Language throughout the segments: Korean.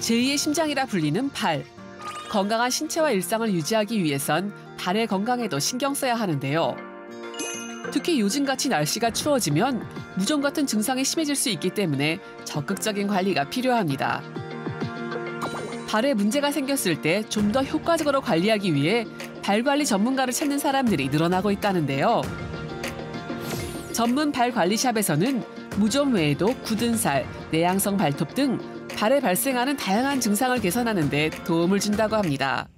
제2의 심장이라 불리는 발. 건강한 신체와 일상을 유지하기 위해선 발의 건강에도 신경 써야 하는데요. 특히 요즘같이 날씨가 추워지면 무좀 같은 증상이 심해질 수 있기 때문에 적극적인 관리가 필요합니다. 발에 문제가 생겼을 때 좀 더 효과적으로 관리하기 위해 발 관리 전문가를 찾는 사람들이 늘어나고 있다는데요. 전문 발 관리샵에서는 무좀 외에도 굳은 살, 내향성 발톱 등 발에 발생하는 다양한 증상을 개선하는 데 도움을 준다고 합니다.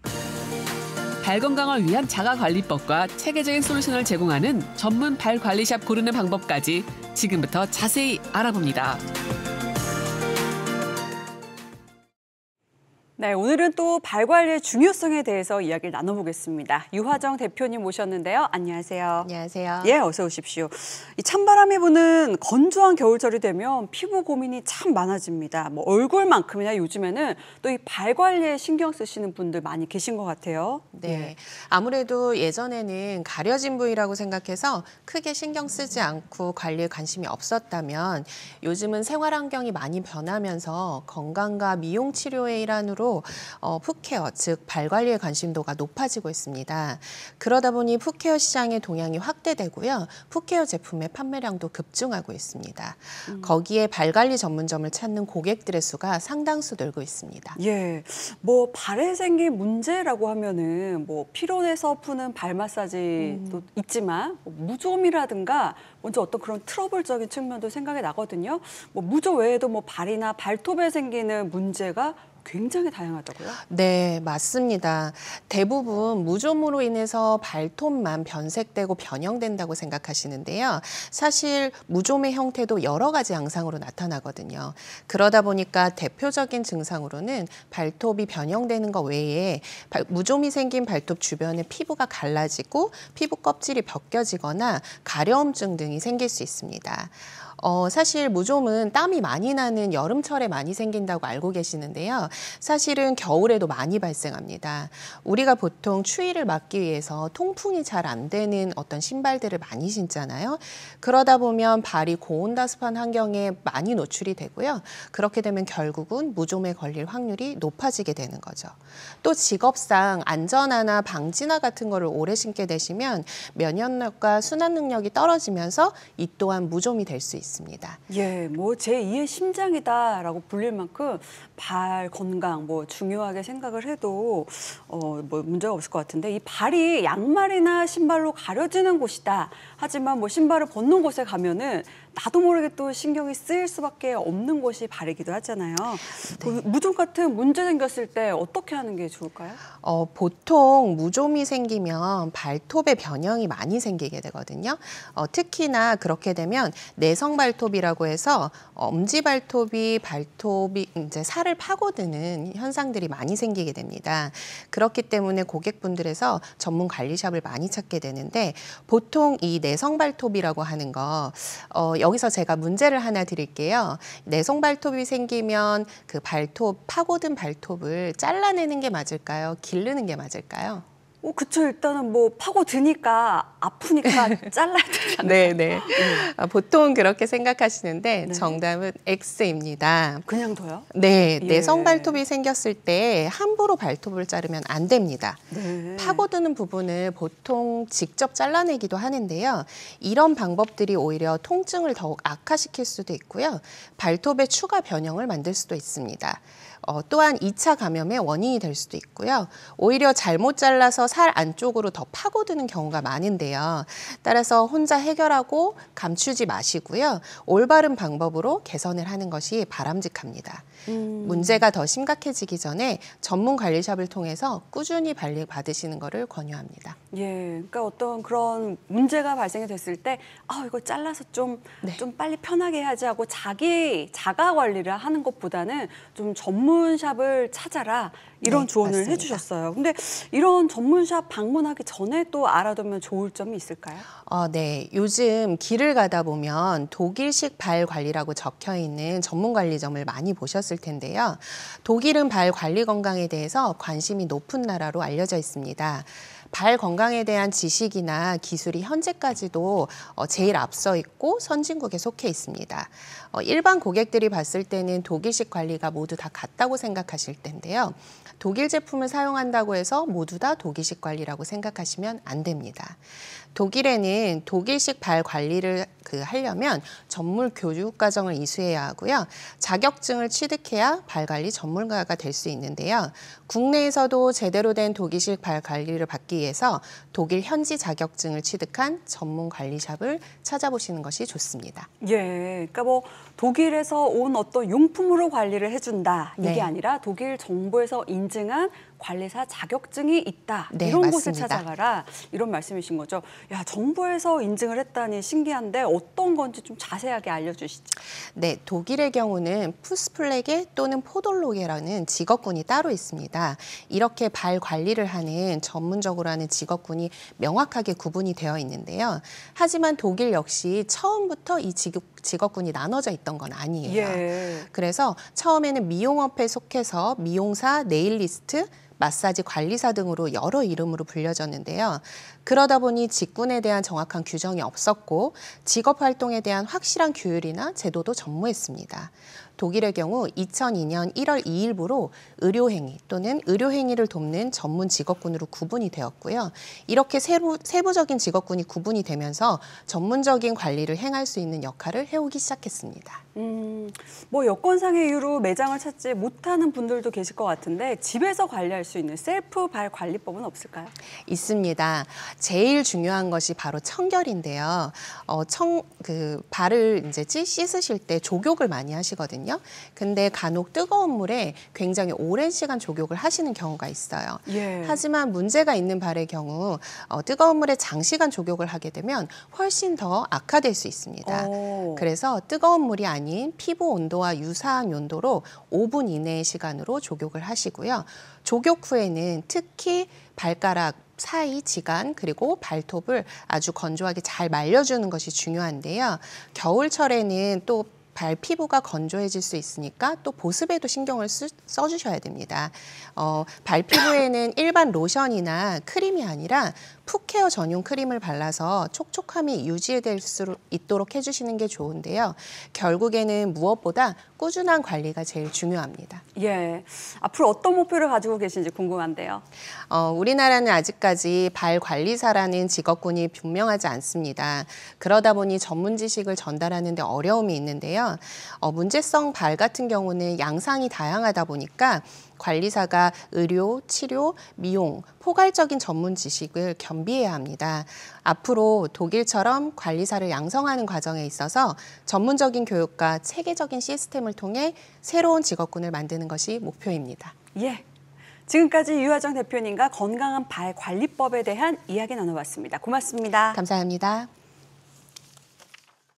발 건강을 위한 자가관리법과 체계적인 솔루션을 제공하는 전문 발 관리샵 고르는 방법까지 지금부터 자세히 알아봅니다. 네, 오늘은 또 발 관리의 중요성에 대해서 이야기를 나눠보겠습니다. 유화정 대표님 모셨는데요. 안녕하세요. 안녕하세요. 예, 어서 오십시오. 이 찬바람이 부는 건조한 겨울철이 되면 피부 고민이 참 많아집니다. 뭐 얼굴만큼이나 요즘에는 또 이 발 관리에 신경 쓰시는 분들 많이 계신 것 같아요. 네, 예. 아무래도 예전에는 가려진 부위라고 생각해서 크게 신경 쓰지 않고 관리에 관심이 없었다면 요즘은 생활 환경이 많이 변하면서 건강과 미용 치료의 일환으로 풋케어, 즉 발 관리에 관심도가 높아지고 있습니다. 그러다 보니 풋케어 시장의 동향이 확대되고요. 풋케어 제품의 판매량도 급증하고 있습니다. 거기에 발 관리 전문점을 찾는 고객들의 수가 상당수 늘고 있습니다. 예, 뭐 발에 생긴 문제라고 하면은 뭐 피로내서 푸는 발 마사지도 있지만 뭐 무좀이라든가 먼저 어떤 그런 트러블적인 측면도 생각이 나거든요. 뭐 무좀 외에도 뭐 발이나 발톱에 생기는 문제가 굉장히 다양하다고요? 네, 맞습니다. 대부분 무좀으로 인해서 발톱만 변색되고 변형된다고 생각하시는데요. 사실 무좀의 형태도 여러 가지 양상으로 나타나거든요. 그러다 보니까 대표적인 증상으로는 발톱이 변형되는 것 외에 무좀이 생긴 발톱 주변에 피부가 갈라지고 피부 껍질이 벗겨지거나 가려움증 등이 생길 수 있습니다. 사실 무좀은 땀이 많이 나는 여름철에 많이 생긴다고 알고 계시는데요. 사실은 겨울에도 많이 발생합니다. 우리가 보통 추위를 막기 위해서 통풍이 잘 안 되는 어떤 신발들을 많이 신잖아요. 그러다 보면 발이 고온다습한 환경에 많이 노출이 되고요. 그렇게 되면 결국은 무좀에 걸릴 확률이 높아지게 되는 거죠. 또 직업상 안전화나 방진화 같은 거를 오래 신게 되시면 면역력과 순환 능력이 떨어지면서 이 또한 무좀이 될 수 있습니다. 예, 뭐 제2의 심장이다라고 불릴 만큼 발 건강 뭐 중요하게 생각을 해도 뭐 문제가 없을 것 같은데 이 발이 양말이나 신발로 가려지는 곳이다. 하지만 뭐 신발을 벗는 곳에 가면은 나도 모르게 또 신경이 쓰일 수밖에 없는 곳이 발이기도 하잖아요. 그 무좀 같은 문제 생겼을 때 어떻게 하는 게 좋을까요? 보통 무좀이 생기면 발톱에 변형이 많이 생기게 되거든요. 특히나 그렇게 되면 내성 발톱이라고 해서 엄지 발톱이 이제 살을 파고드는 현상들이 많이 생기게 됩니다. 그렇기 때문에 고객분들에서 전문 관리샵을 많이 찾게 되는데 보통 이 내성 발톱이라고 하는 거 여기서 제가 문제를 하나 드릴게요. 내성 발톱이 생기면 그 파고든 발톱을 잘라내는 게 맞을까요? 기르는 게 맞을까요? 그쵸. 일단은 뭐 파고드니까 아프니까 잘라야 되잖아요. 네. 보통 그렇게 생각하시는데 정답은 X입니다. 그냥 둬요? 네, 예. 내성 발톱이 생겼을 때 함부로 발톱을 자르면 안 됩니다. 네. 파고드는 부분을 보통 직접 잘라내기도 하는데요. 이런 방법들이 오히려 통증을 더욱 악화시킬 수도 있고요. 발톱의 추가 변형을 만들 수도 있습니다. 또한 2차 감염의 원인이 될 수도 있고요. 오히려 잘못 잘라서 살 안쪽으로 더 파고드는 경우가 많은데요. 따라서 혼자 해결하고 감추지 마시고요. 올바른 방법으로 개선을 하는 것이 바람직합니다. 문제가 더 심각해지기 전에 전문 관리샵을 통해서 꾸준히 관리 받으시는 것을 권유합니다. 예, 그러니까 어떤 그런 문제가 발생이 됐을 때 이거 잘라서 좀 빨리 편하게 해야지 하고 자가 관리를 하는 것보다는 좀 전문샵을 찾아라 이런 조언을 맞습니다. 해주셨어요. 근데 이런 전문샵 방문하기 전에 또 알아두면 좋을 점이 있을까요? 네, 요즘 길을 가다 보면 독일식 발 관리라고 적혀 있는 전문 관리점을 많이 보셨을 텐데요. 독일은 발 관리 건강에 대해서 관심이 높은 나라로 알려져 있습니다. 발 건강에 대한 지식이나 기술이 현재까지도 제일 앞서 있고 선진국에 속해 있습니다. 일반 고객들이 봤을 때는 독일식 관리가 모두 다 같다고 생각하실 텐데요. 독일 제품을 사용한다고 해서 모두 다 독일식 관리라고 생각하시면 안 됩니다. 독일에는 독일식 발 관리를 하려면 전문 교육 과정을 이수해야 하고요. 자격증을 취득해야 발 관리 전문가가 될 수 있는데요. 국내에서도 제대로 된 독일식 발 관리를 받기 위해서 독일 현지 자격증을 취득한 전문 관리샵을 찾아보시는 것이 좋습니다. 예, 그러니까 뭐 독일에서 온 어떤 용품으로 관리를 해준다 이게 네. 아니라 독일 정부에서 인증한 관리사 자격증이 있다. 네, 이런 곳을 맞습니다. 찾아가라. 이런 말씀이신 거죠. 야, 정부에서 인증을 했다니 신기한데 어떤 건지 좀 자세하게 알려주시죠. 네, 독일의 경우는 푸스플레게 또는 포돌로게라는 직업군이 따로 있습니다. 이렇게 발 관리를 하는 전문적으로 하는 직업군이 명확하게 구분이 되어 있는데요. 하지만 독일 역시 처음부터 이 직업군이 나눠져 있던 건 아니에요. 예. 그래서 처음에는 미용업에 속해서 미용사, 네일리스트, 마사지 관리사 등으로 여러 이름으로 불려졌는데요. 그러다 보니 직군에 대한 정확한 규정이 없었고 직업 활동에 대한 확실한 규율이나 제도도 전무했습니다. 독일의 경우 2002년 1월 2일부로 의료행위 또는 의료행위를 돕는 전문 직업군으로 구분이 되었고요. 이렇게 세부적인 직업군이 구분이 되면서 전문적인 관리를 행할 수 있는 역할을 해오기 시작했습니다. 뭐 여건상의 이유로 매장을 찾지 못하는 분들도 계실 것 같은데 집에서 관리할 수 있는 셀프 발 관리법은 없을까요? 있습니다. 제일 중요한 것이 바로 청결인데요. 발을 이제 씻으실 때 족욕을 많이 하시거든요. 근데 간혹 뜨거운 물에 굉장히 오랜 시간 족욕을 하시는 경우가 있어요. 예. 하지만 문제가 있는 발의 경우 뜨거운 물에 장시간 족욕을 하게 되면 훨씬 더 악화될 수 있습니다. 그래서 뜨거운 물이 아닌 피부 온도와 유사한 온도로 5분 이내의 시간으로 족욕을 하시고요. 족욕 후에는 특히 발가락 사이 지간 그리고 발톱을 아주 건조하게 잘 말려주는 것이 중요한데요. 겨울철에는 또 발 피부가 건조해질 수 있으니까 또 보습에도 신경을 써주셔야 됩니다. 발 피부에는 일반 로션이나 크림이 아니라 풋케어 전용 크림을 발라서 촉촉함이 유지될 수 있도록 해주시는 게 좋은데요. 결국에는 무엇보다 꾸준한 관리가 제일 중요합니다. 예, 앞으로 어떤 목표를 가지고 계신지 궁금한데요. 우리나라는 아직까지 발 관리사라는 직업군이 분명하지 않습니다. 그러다 보니 전문 지식을 전달하는 데 어려움이 있는데요. 문제성 발 같은 경우는 양상이 다양하다 보니까 관리사가 의료, 치료, 미용, 포괄적인 전문 지식을 겸비해야 합니다. 앞으로 독일처럼 관리사를 양성하는 과정에 있어서 전문적인 교육과 체계적인 시스템을 통해 새로운 직업군을 만드는 것이 목표입니다. 예, 지금까지 유하정 대표님과 건강한 발 관리법에 대한 이야기 나눠봤습니다. 고맙습니다. 감사합니다.